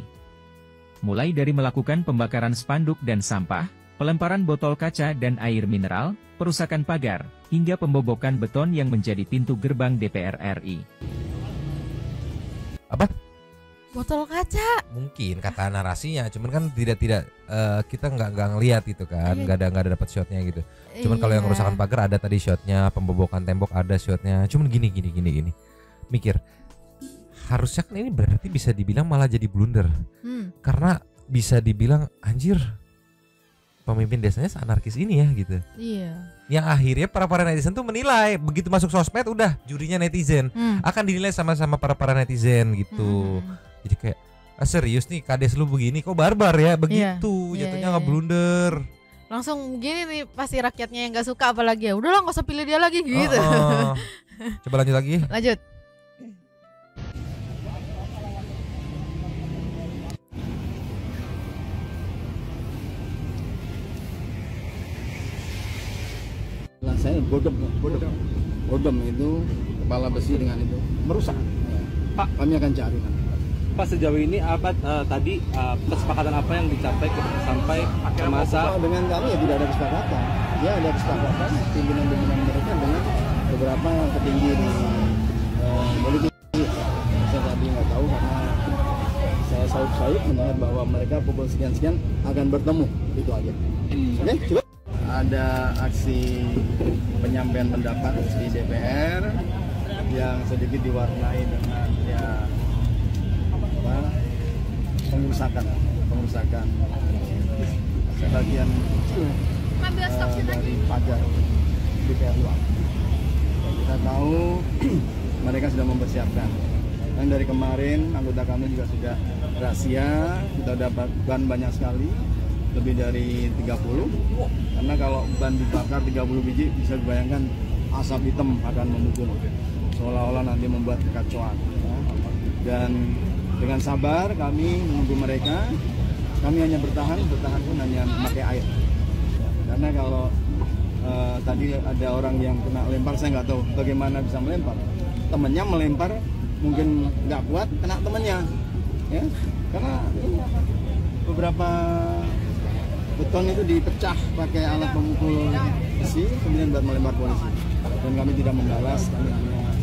Mulai dari melakukan pembakaran spanduk dan sampah, pelemparan botol kaca dan air mineral, perusakan pagar, hingga pembobokan beton yang menjadi pintu gerbang DPR RI. Apa? Botol kaca? Mungkin kata narasinya, cuman kan tidak kita nggak ngelihat itu kan, nggak ada dapat shotnya gitu. Cuman kalau yang kerusakan pagar ada tadi shotnya, pembobokan tembok ada shotnya. Cuman gini. Mikir, harusnya kan ini berarti bisa dibilang malah jadi blunder, karena bisa dibilang anjir. Pemimpin desanya anarkis ini ya gitu. Iya. Yang akhirnya para netizen tuh menilai, begitu masuk sosmed udah jurinya netizen, akan dinilai sama para netizen gitu. Jadi kayak serius nih kades lu begini kok barbar ya begitu, jatuhnya nggak blunder. Langsung gini nih pasti rakyatnya yang nggak suka, apalagi ya udahlah nggak usah pilih dia lagi gitu. Coba lanjut lagi. Lanjut. Saya bodom itu kepala besi dengan itu merusak. Pak, kami akan cari nanti. Pak, sejauh ini apa tadi kesepakatan apa yang dicapai sampai ke masa? Dengan kami ya tidak ada kesepakatan. Ya ada kesepakatan pimpinan mereka dengan beberapa petinggi di politik. Saya tadi nggak tahu karena saya sayup mendengar bahwa mereka pukul sekian akan bertemu, itu aja. Oke, coba. Ada aksi penyampaian pendapat di DPR yang sedikit diwarnai dengan pengerusakan sebagian dari pagar DPR luar. Kita tahu mereka sudah mempersiapkan. Dan dari kemarin anggota kami juga sudah rahasia, kita dapat ban banyak sekali. Lebih dari 30, karena kalau ban dibakar 30 biji bisa dibayangkan asap hitam akan memukul, seolah-olah nanti membuat kekacauan. Dan dengan sabar kami menunggu mereka, kami hanya bertahan pun hanya memakai air. Karena kalau tadi ada orang yang kena lempar, saya nggak tahu bagaimana bisa melempar. Temannya melempar mungkin nggak kuat, kena temannya, ya. Karena beberapa beton itu dipecah pakai alat pemukul besi, kemudian buat melempar polisi. Dan kami tidak membalas, kami hanya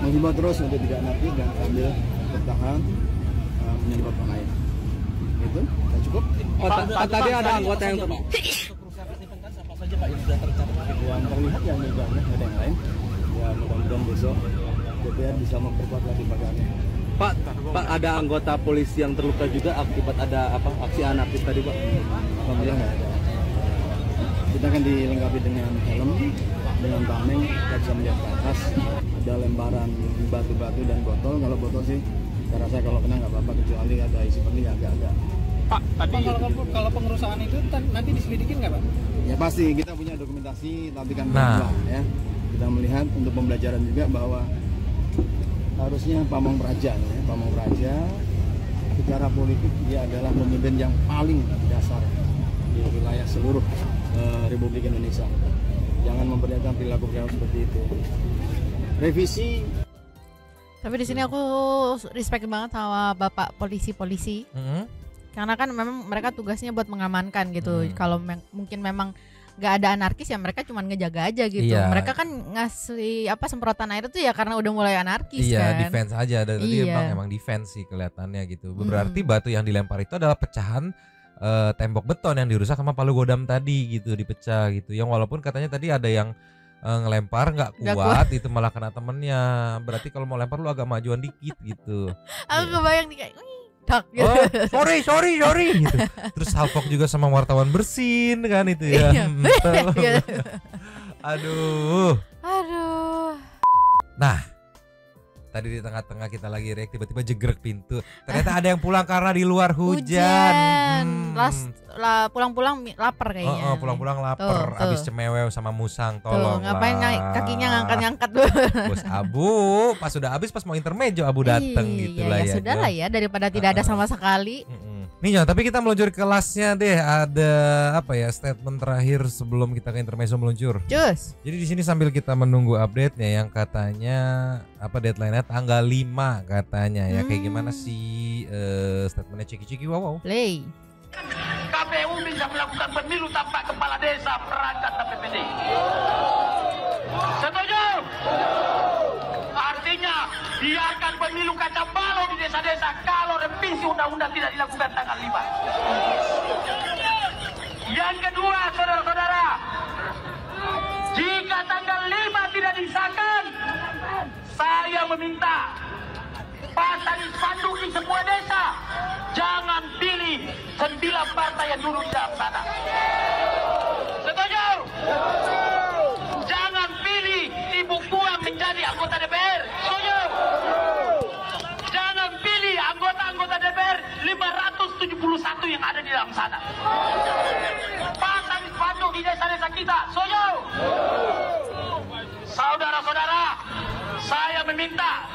menghimbau terus untuk tidak anarkis dan sambil bertahan menyemprotkan air. Itu sudah cukup. Tadi ada anggota yang yang terlihat yang juga ada yang lain. Ya mudah-mudahan besok DPR bisa memperkuat lagi bagiannya. Pak, ada anggota polisi yang terluka juga akibat ada aksi anarkis tadi, Pak? Alhamdulillah nggak ada. Kita akan dilengkapi dengan helm, dengan tameng, kita bisa melihat ke atas. Ada lemparan batu-batu dan botol. Kalau botol sih, saya rasa kalau kena nggak apa-apa, kecuali ada isi perni agak-agak. Pak, tadi kalau pengerusakan itu nanti diselidikin nggak, Pak? Ya pasti, kita punya dokumentasi, tapi kan berubah ya. Kita melihat untuk pembelajaran juga bahwa harusnya Pamong Praja, ya. Pamong Praja secara politik dia adalah pemimpin yang paling dasar di wilayah seluruh Republik Indonesia. Jangan memperlihatkan perilaku seperti itu. Revisi. Tapi di sini aku respect banget sama bapak polisi-polisi. Karena kan memang mereka tugasnya buat mengamankan gitu. Kalau mungkin memang nggak ada anarkis ya mereka cuma ngejaga aja gitu. Iya. Mereka kan ngasih semprotan air itu ya karena udah mulai anarkis kan. Iya, defense aja. Tadi emang defense sih kelihatannya gitu. Berarti batu yang dilempar itu adalah pecahan tembok beton yang dirusak sama palu godam tadi gitu, dipecah gitu. Yang walaupun katanya tadi ada yang ngelempar nggak kuat itu malah kena temennya. Berarti kalau mau lempar lu agak majuan dikit gitu. Aku kebayang nih kayak tak gitu. Oh, sorry gitu. Terus salpok juga sama wartawan bersin kan itu ya. Aduh. Nah, tadi di tengah-tengah kita lagi reak tiba-tiba jegrek pintu. Ternyata ada yang pulang karena di luar hujan. Pulang-pulang lapar kayaknya. Pulang-pulang lapar. Abis cemewew sama musang, tolong. Ngapain kakinya ngangkat-ngangkat dulu. Bos Abu, pas sudah habis pas mau intermezzo Abu dateng gitu lah ya. Ya sudah lah ya daripada tidak ada sama sekali. Nih Nyo, tapi kita meluncur ke kelasnya deh. Ada statement terakhir sebelum kita ke intermezzo meluncur. Cus. Jadi di sini sambil kita menunggu update-nya yang katanya deadline-nya tanggal 5 katanya ya. Kayak gimana sih statementnya Ciki wow. Play. KPU bisa melakukan pemilu tanpa kepala desa perangkat APBD. Setuju? Artinya biarkan pemilu kacang balau di desa-desa kalau revisi undang-undang tidak dilakukan tanggal 5. Yang kedua, saudara-saudara, jika tanggal 5 tidak disahkan, saya meminta pasang spanduk di semua desa. Jangan pilih 9 partai yang duduk di dalam sana. Setuju? Jangan pilih Ibu Puan menjadi anggota DPR. Setuju? Jangan pilih anggota-anggota DPR 571 yang ada di dalam sana. Pasang spanduk di desa-desa kita. Setuju? Saudara-saudara, saya meminta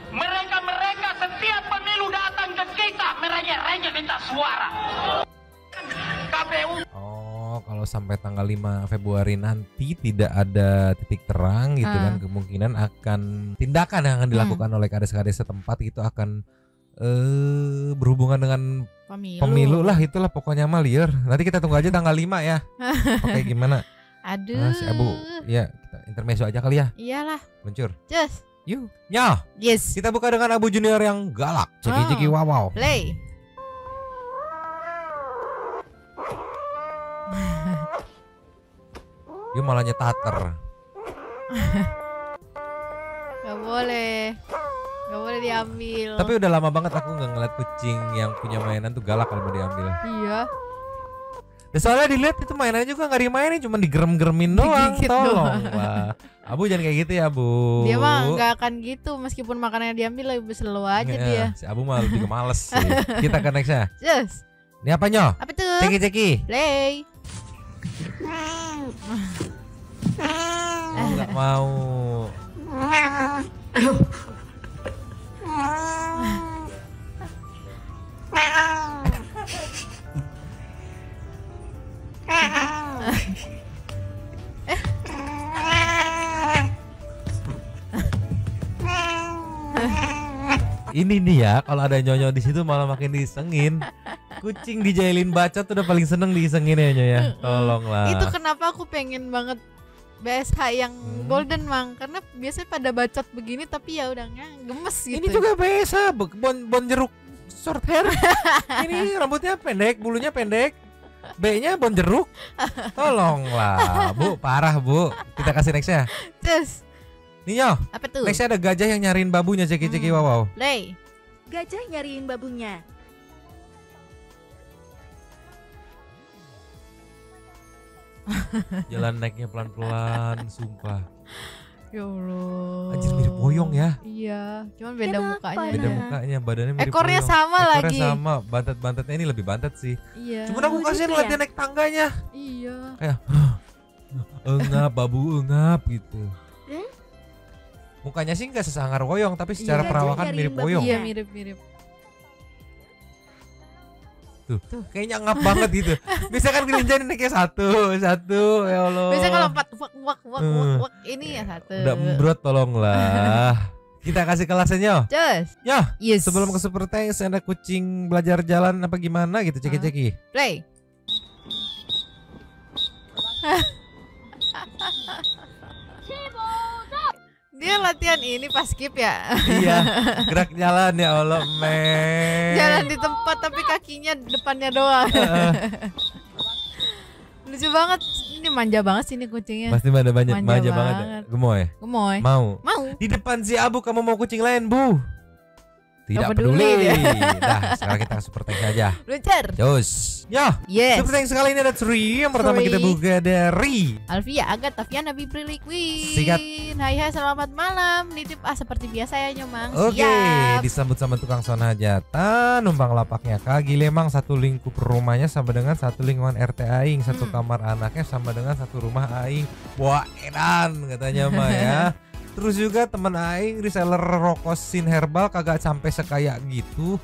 mereka setiap pemilu datang ke kita, mereka minta suara. KPU. Oh, kalau sampai tanggal 5 Februari nanti tidak ada titik terang gitu kan, kemungkinan akan tindakan yang akan dilakukan oleh kades-kades setempat itu akan berhubungan dengan pemilu lah, itulah pokoknya mah liar. Nanti kita tunggu aja tanggal 5 ya. Oke, gimana? Aduh. Si Abu, ya kita intermezzo aja kali ya. Iyalah. Luncur. Just. Yuk, ya. Yes. Kita buka dengan Abu Junior yang galak. Ciki wow. Play. Dia malah nyetater. Gak boleh diambil. Tapi udah lama banget aku nggak ngeliat kucing yang punya mainan tuh galak kalau mau diambil. Iya. Dan soalnya dilihat itu mainannya juga nggak dimainin, cuma digerem-geremin doang. Tolong lah. Abu jangan kayak gitu ya, Bu. Dia mah nggak akan gitu, meskipun makanannya diambil lebih slow aja dia. Si Abu mah lebih males sih. Kita ke nextnya. Yes. Ini apa Nyo? Apa tuh? Ceki. Play. Nggak mau. Ini nih ya, kalau ada nyonyo di situ malah makin disengin. Kucing dijailin bacot udah paling seneng diisengin ya. Tolonglah. Itu kenapa aku pengen banget BSH yang golden Mang, karena biasanya pada bacot begini tapi ya udahnya gemes gitu. Ini juga BSH bon jeruk short hair. Ini rambutnya pendek, bulunya pendek. B-nya bon jeruk. Tolonglah, Bu, parah, Bu. Kita kasih next-nya. Terus. Ninyo. Apa tuh? Next-nya ada gajah yang nyariin babunya, ceki-ceki wow. Play. Gajah nyariin babunya. Jalan naiknya pelan-pelan, sumpah. Ya Allah. Anjir mirip boyong ya. Iya, cuman beda mukanya. Beda mukanya, badannya mirip Ekornya boyong. sama Ekornya lagi. sama, bantet-bantetnya ini lebih bantet sih. Iya. Cuman aku kasihan lihat dia naik tangganya. Iya. Kayak engap, babu engap gitu. Mukanya sih nggak sesangar boyong, tapi secara perawakan mirip boyong. Iya, mirip-mirip. Tuh, kayaknya ngap banget gitu. Bisa kan kelinci naiknya satu, ya Allah. Biasanya kalau 4 wak ini ya 1. Udah embrot tolonglah. Kita kasih kelasnya. Cus. Ya. Yes. Sebelum ke Super Thanks ada kucing belajar jalan apa gimana gitu, ceki-ceki. Play. Dia latihan ini pas skip ya. Iya, gerak jalan ya Allah, men. Jalan di tempat tapi kakinya depannya doang. Lucu banget. Ini manja banget sih ini kucingnya. Pasti manja banget ya. Gemoy. Mau. Di depan si Abu kamu mau kucing lain, Bu? Tidak peduli. Nah, sekarang kita Super Thanks aja. Lucer. Cus. Ya. Yes. Super Thanks kali ini ada 3. Yang pertama kita buka dari Alvia, Agat, Taviana, Bibri, Liquid. Sikat. Hai selamat malam. Nitip seperti biasa ya Nyomang. Oke, Siap. disambut sama tukang sona hajatan. Numpang lapaknya Kak Gilemang. Satu lingkup rumahnya sama dengan satu lingkungan RT Aing. Satu kamar anaknya sama dengan satu rumah Aing. Wah edan katanya mah ya. Terus juga temen Aing reseller rokosin herbal kagak sampai sekaya gitu.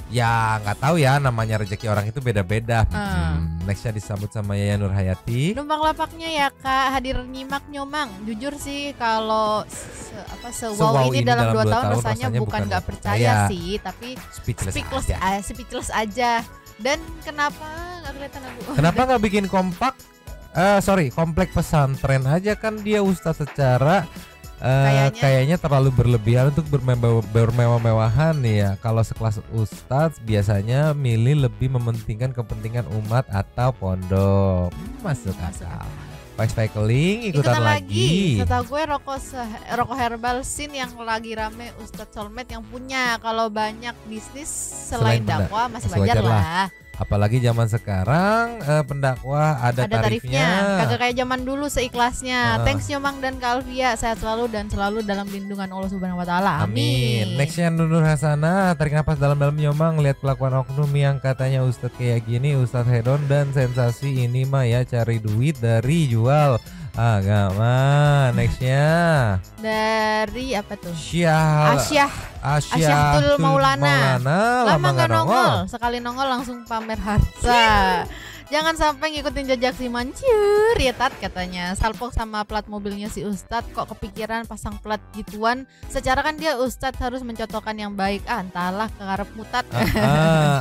Ya nggak tahu ya, namanya rezeki orang itu beda-beda. Nextnya disambut sama Yaya Nur Hayati. Numpang lapaknya ya Kak, hadir nyimak Nyomang. Jujur sih kalau wow ini dalam 2 tahun rasanya bukan nggak percaya sih, tapi speechless aja. Dan kenapa nggak kelihatan aku? Kenapa nggak bikin komplek pesantren aja, kan dia ustadz secara kayaknya terlalu berlebihan untuk bermewah-mewahan nih ya. Kalau sekelas ustadz biasanya milih lebih mementingkan kepentingan umat atau pondok. Masuk akal. Cycling ikutan lagi. Setahu gue rokok herbal sin yang lagi rame Ustadz Solmed yang punya. Kalau banyak bisnis selain dakwah masih wajar lah. Apalagi zaman sekarang pendakwah ada tarifnya. Kagak kayak zaman dulu seikhlasnya. Thanks Nyomang dan Kak Alvia, sehat selalu dan selalu dalam lindungan Allah Subhanahu wa taala. Amin. Nextnya Nur Hasanah, tarik nafas dalam-dalam Nyomang, lihat kelakuan oknum yang katanya Ustadz kayak gini, Ustadz hedon dan sensasi ini mah ya cari duit dari jual agama. Nextnya dari apa tuh? Asyahtul Maulana. Lama gak nongol, sekali nongol langsung pamer harta. Jangan sampai ngikutin jejak si mancur ya Tat katanya. Salpok sama plat mobilnya si Ustadz kok kepikiran pasang plat gituan. Secara kan dia Ustadz harus mencotokkan yang baik. Entahlah kegarep mutat.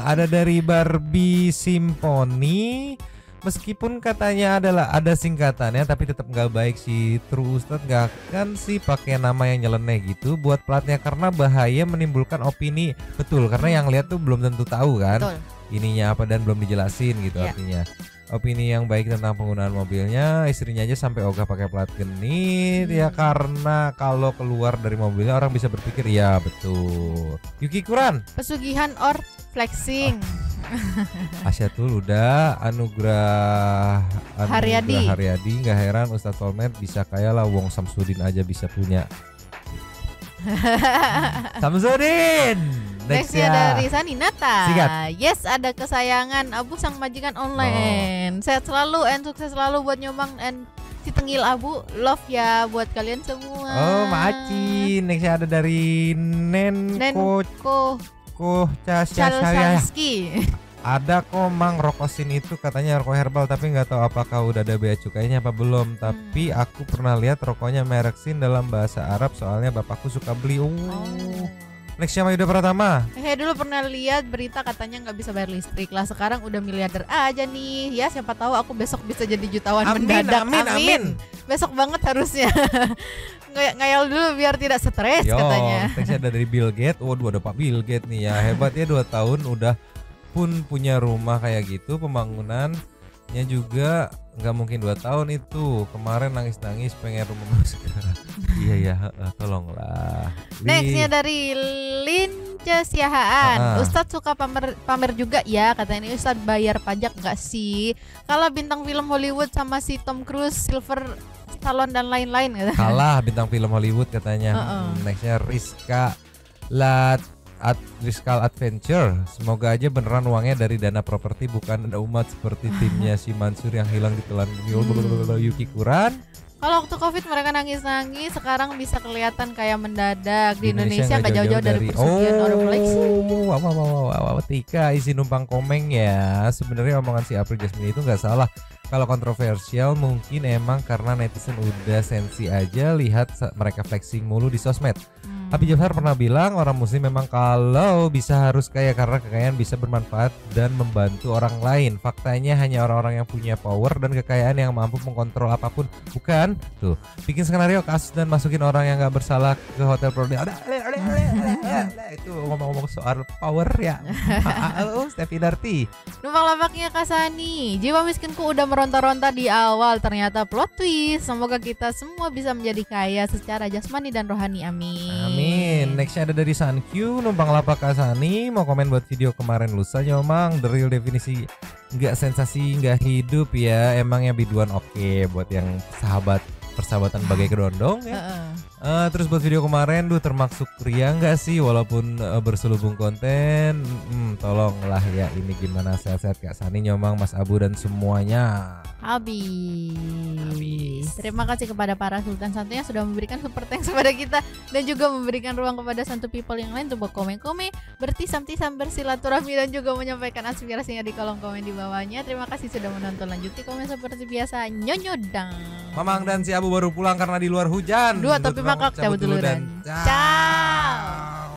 Ada dari Barbie Simponi. Meskipun katanya ada singkatannya tapi tetap nggak baik sih. True Ustadz nggak akan sih pakai nama yang nyeleneh gitu buat platnya karena bahaya menimbulkan opini. Betul, karena yang lihat tuh belum tentu tahu kan. Betul. Ininya apa dan belum dijelasin gitu artinya. Opini yang baik tentang penggunaan mobilnya, istrinya aja sampai ogah pakai plat genit ya karena kalau keluar dari mobilnya orang bisa berpikir ya betul. Yuki Kuran. Pesugihan or flexing. Asyatul udah, Anugrah Haryadi nggak heran Ustadz Solmed bisa kaya lah, Wong Samsudin aja bisa punya. Samsudin. Nextnya dari Saninata. Yes, ada kesayangan Abu sang majikan online. Sehat selalu and sukses selalu buat Nyomang and si Tengil Abu. Love ya buat kalian semua. Oh, Maci. Nextnya ada dari Nenko Chalsanski. Ada kok Mang rokosin itu katanya rokok herbal tapi nggak tahu apakah udah ada bea cukainya apa belum. Tapi aku pernah lihat rokoknya merek Sin dalam bahasa Arab soalnya bapakku suka beli. Next siapa Yuda Pratama? Dulu pernah lihat berita katanya nggak bisa bayar listrik lah. Sekarang udah miliarder aja nih. Ya siapa tahu aku besok bisa jadi jutawan mendadak. Amin. Besok banget harusnya. Ngayal dulu biar tidak stres katanya. Teksnya ada dari Bill Gates. Waduh ada Pak Bill Gates nih ya. Hebat ya 2 tahun udah pun punya rumah kayak gitu. Pembangunannya juga nggak mungkin 2 tahun itu. Kemarin nangis-nangis pengen rumah baru sekarang. Iya tolonglah. Nextnya dari Lince Siahaan. Ustadz suka pamer juga ya, katanya. Ini Ustadz bayar pajak nggak sih? Kalau bintang film Hollywood sama si Tom Cruise, Silver Stallone dan lain-lain katanya. Kalah bintang film Hollywood katanya. Nextnya Rizka Adventure. Semoga aja beneran uangnya dari dana properti bukan dana umat seperti timnya si Mansur yang hilang ditelan Yuki Kuran. Kalau waktu Covid mereka nangis-nangis, sekarang bisa kelihatan kayak mendadak. Di Indonesia nggak jauh-jauh dari persugihan orang flexi. Wow, Tika isi numpang komeng ya. Sebenarnya omongan si April Jasmine itu nggak salah. Kalau kontroversial mungkin emang karena netizen udah sensi aja lihat mereka flexing mulu di sosmed. Habib Jafar pernah bilang orang muslim memang kalau bisa harus kaya karena kekayaan bisa bermanfaat dan membantu orang lain. Faktanya hanya orang-orang yang punya power dan kekayaan yang mampu mengkontrol apapun. Bukan? Tuh, bikin skenario kasus dan masukin orang yang gak bersalah ke hotel produk. Itu ngomong-ngomong soal power ya. Steffi Darti. Numpang lapaknya Kasani. Jiwa miskinku udah meronta-ronta di awal, ternyata plot twist. Semoga kita semua bisa menjadi kaya secara jasmani dan rohani. Amin. Nextnya ada dari Sankyu. Numpang lapak Kasani. Mau komen buat video kemarin lusa Nyomang. The real definisi nggak sensasi nggak hidup ya. Emangnya biduan oke buat yang persahabatan bagai kedondong ya. Terus buat video kemarin termasuk ria nggak sih walaupun berselubung konten. Tolonglah ya, ini gimana sehat-sehat Kak Sani, Nyomang, Mas Abu dan semuanya. Habis. Terima kasih kepada para Sultan Santu yang sudah memberikan super thanks kepada kita dan juga memberikan ruang kepada Santu people yang lain untuk berkomen-komen, bertisam-tisam, bersilaturahmi dan juga menyampaikan aspirasinya di kolom komen di bawahnya. Terima kasih sudah menonton. Lanjuti komen seperti biasa. Nyonyodang. Mamang dan si Abu baru pulang karena di luar hujan. Dua topi makak cabut dulu dan